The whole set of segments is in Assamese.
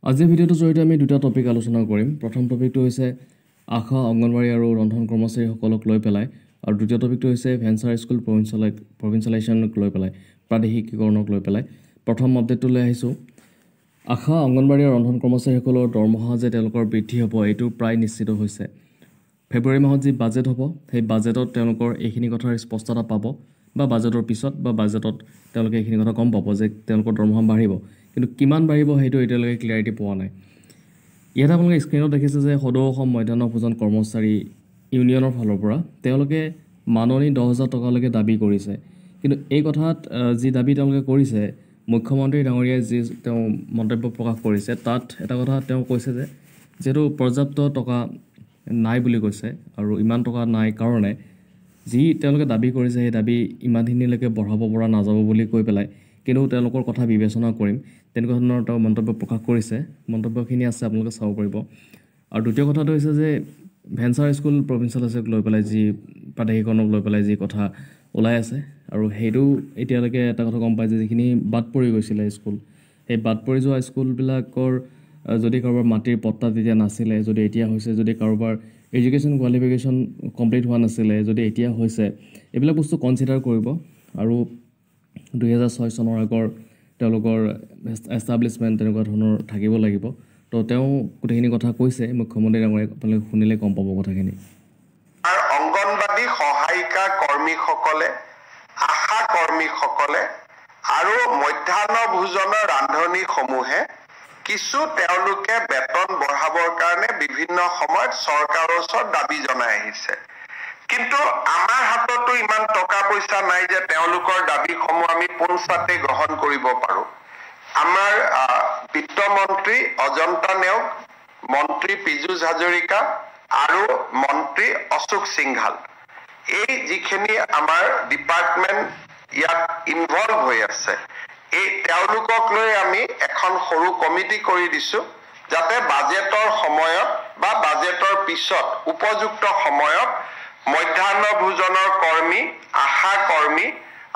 আজিৰ ভিডিঅ'টো জৰিয়তে আমি দুটা টপিক আলোচনা কৰিম। প্ৰথম টপিকটো হৈছে আশা অংগনবাড়ী আৰু ৰন্ধন কৰ্মচাৰীসকলক লৈ পেলাই, আৰু দ্বিতীয় টপিকটো হৈছে ভেঞ্চাৰ স্কুল প্ৰভিঞ্চিয়েলাইজেশ্যনক লৈ পেলাই, প্ৰাদেশিকীকৰণক লৈ পেলাই। প্ৰথম আপডেটটো লৈ আহিছোঁ। আশা অংগনবাড়ী আৰু ৰন্ধন কৰ্মচাৰীসকলৰ দৰমহা যে তেওঁলোকৰ বৃদ্ধি হ'ব, এইটো প্ৰায় নিশ্চিত হৈছে। ফেব্ৰুৱাৰী মাহত যি বাজেট হ'ব, সেই বাজেটত তেওঁলোকৰ এইখিনি কথাৰ স্পষ্টতা পাব, বা বাজেটৰ পিছত বা বাজেটত তেওঁলোকে এইখিনি কথা গম পাব যে তেওঁলোকৰ দৰমহা বাঢ়িব। কিন্তু কিমান বাঢ়িব সেইটো এতিয়ালৈকে ক্লিয়াৰিটি পোৱা নাই। ইয়াত আপোনালোকে স্ক্ৰীণত দেখিছে যে সদৌ অসম মধ্যাহ্ন ভোজন কৰ্মচাৰী ইউনিয়নৰ ফালৰ পৰা তেওঁলোকে মাননি 10,000 টকালৈকে দাবী কৰিছে। কিন্তু এই কথাত যি দাবী তেওঁলোকে কৰিছে, মুখ্যমন্ত্ৰী ডাঙৰীয়াই যি তেওঁ মন্তব্য প্ৰকাশ কৰিছে, তাত এটা কথা তেওঁ কৈছে যে যিহেতু পৰ্যাপ্ত টকা নাই বুলি কৈছে, আৰু ইমান টকা নাই কাৰণে যি তেওঁলোকে দাবী কৰিছে সেই দাবী ইমানখিনিলৈকে বঢ়াব পৰা নাযাব বুলি কৈ পেলাই, কিন্তু তেওঁলোকৰ কথা বিবেচনা কৰিম, তেনেকুৱা ধৰণৰ তেওঁ মন্তব্য প্ৰকাশ কৰিছে। মন্তব্যখিনি আছে, আপোনালোকে চাব পাৰিব। আৰু দ্বিতীয় কথাটো হৈছে যে ভেঞ্চাৰ স্কুল প্ৰভিঞ্চিয়েলাইজেশ্যনক লৈ পেলাই যি প্ৰাদেশিকৰণক লৈ পেলাই যি কথা ওলাই আছে, আৰু সেইটো এতিয়ালৈকে এটা কথা গম পায় যে যিখিনি বাদ পৰি গৈছিলে স্কুল, সেই বাদ পৰি যোৱা স্কুলবিলাকৰ যদি কাৰোবাৰ মাটিৰ পট্টা তেতিয়া নাছিলে, যদি এতিয়া হৈছে, যদি কাৰোবাৰ এডুকেশ্যন কোৱালিফিকেশ্যন কমপ্লিট হোৱা নাছিলে, যদি এতিয়া হৈছে, এইবিলাক বস্তু কনচিডাৰ কৰিব। আৰু 2006 চনৰ আগৰ তেওঁলোকৰ এষ্টাব্লিছমেণ্ট তেনেকুৱা ধৰণৰ থাকিব লাগিব। তো তেওঁ গোটেইখিনি কথা কৈছে মুখ্যমন্ত্ৰী ডাঙৰীয়াক, আপোনালোকে শুনিলে গম পাব কথাখিনি। অংগনবাদী সহায়িকা কৰ্মীসকলে, আশা কৰ্মীসকলে আৰু মধ্যাহ্ন ভোজনৰ ৰান্ধনীসমূহে কিছু তেওঁলোকে বেতন বঢ়াবৰ কাৰণে বিভিন্ন সময়ত চৰকাৰৰ ওচৰত দাবী জনাই আহিছে। কিন্তু আমাৰ হাততো ইমান টকা পইচা নাই যে তেওঁলোকৰ দাবীসমূহ আমি পোনছাতে গ্ৰহণ কৰিব পাৰোঁ। আমাৰ বিত্তমন্ত্ৰী অজন্তা নেওগ, মন্ত্ৰী পীযুষ হাজৰিকা আৰু মন্ত্ৰী অশোক সিংঘাল, এই যিখিনি আমাৰ ডিপাৰ্টমেণ্ট ইয়াত ইনভলভ হৈ আছে, এই তেওঁলোকক লৈ আমি এখন সৰু কমিটি কৰি দিছোঁ, যাতে বাজেটৰ সময়ত বা বাজেটৰ পিছত উপযুক্ত সময়ত মধ্যাহ্ন ভোজনৰ কৰ্মী, আশা কৰ্মী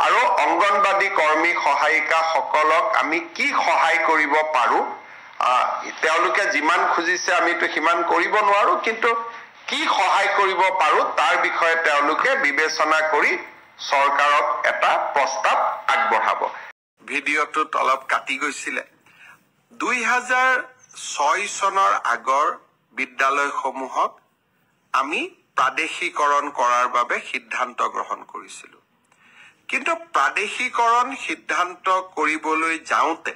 আৰু অংগনবাদী কৰ্মী সহায়িকাসকলক আমি কি সহায় কৰিব পাৰোঁ, তেওঁলোকে যিমান খুজিছে আমিতো সিমান কৰিব নোৱাৰোঁ, কিন্তু কি সহায় কৰিব পাৰোঁ তাৰ বিষয়ে তেওঁলোকে বিবেচনা কৰি চৰকাৰক এটা প্ৰস্তাৱ আগবঢ়াব। ভিডিঅ'টোত অলপ কাটি গৈছিলে। 2006 চনৰ আগৰ বিদ্যালয়সমূহক আমি প্ৰাদেশিকৰণ কৰাৰ বাবে সিদ্ধান্ত গ্ৰহণ কৰিছিলোঁ। কিন্তু প্ৰাদেশিকৰণ সিদ্ধান্ত কৰিবলৈ যাওঁতে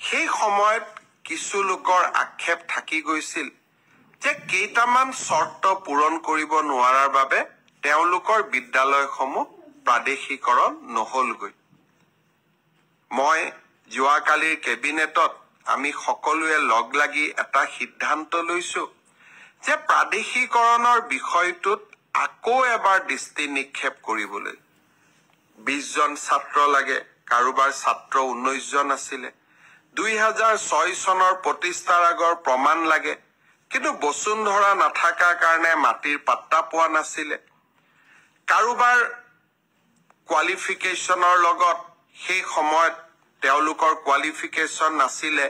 সেই সময়ত কিছু লোকৰ আক্ষেপ থাকি গৈছিল যে কেইটামান চৰ্ত পূৰণ কৰিব নোৱাৰাৰ বাবে তেওঁলোকৰ বিদ্যালয়সমূহ প্ৰাদেশিকৰণ নহলগৈ। মই যোৱাকালিৰ কেবিনেটত আমি সকলোৱে লগ লাগি এটা সিদ্ধান্ত লৈছোঁ যে প্ৰাদেশিকৰণৰ বিষয়টোত আকৌ এবাৰ দৃষ্টি নিক্ষেপ কৰিবলৈ। 20 জন ছাত্ৰ লাগে, কাৰোবাৰ ছাত্ৰ 19 জন আছিলে। 2006 চনৰ প্ৰতিষ্ঠাৰ আগৰ প্ৰমাণ লাগে, কিন্তু বসুন্ধৰা নাথাকাৰ কাৰণে মাটিৰ পাট্টা পোৱা নাছিলে। কাৰোবাৰ কোৱালিফিকেশ্যনৰ লগত সেই সময়ত তেওঁলোকৰ কোৱালিফিকেশ্যন নাছিলে,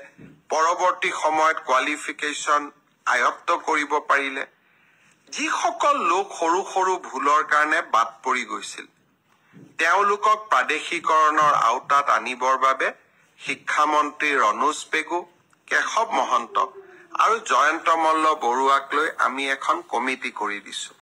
পৰৱৰ্তী সময়ত কোৱালিফিকেশ্যন আয়ত্ত কৰিব পাৰিলে। যিসকল লোক সৰু সৰু ভুলৰ কাৰণে বাদ পৰি গৈছিল, তেওঁলোকক প্ৰাদেশিকৰণৰ আওতাত আনিবৰ বাবে শিক্ষামন্ত্ৰী ৰণোজ পেগু, কেশৱ মহন্ত আৰু জয়ন্ত মল্ল বৰুৱাক লৈ আমি এখন কমিটি কৰি দিছোঁ।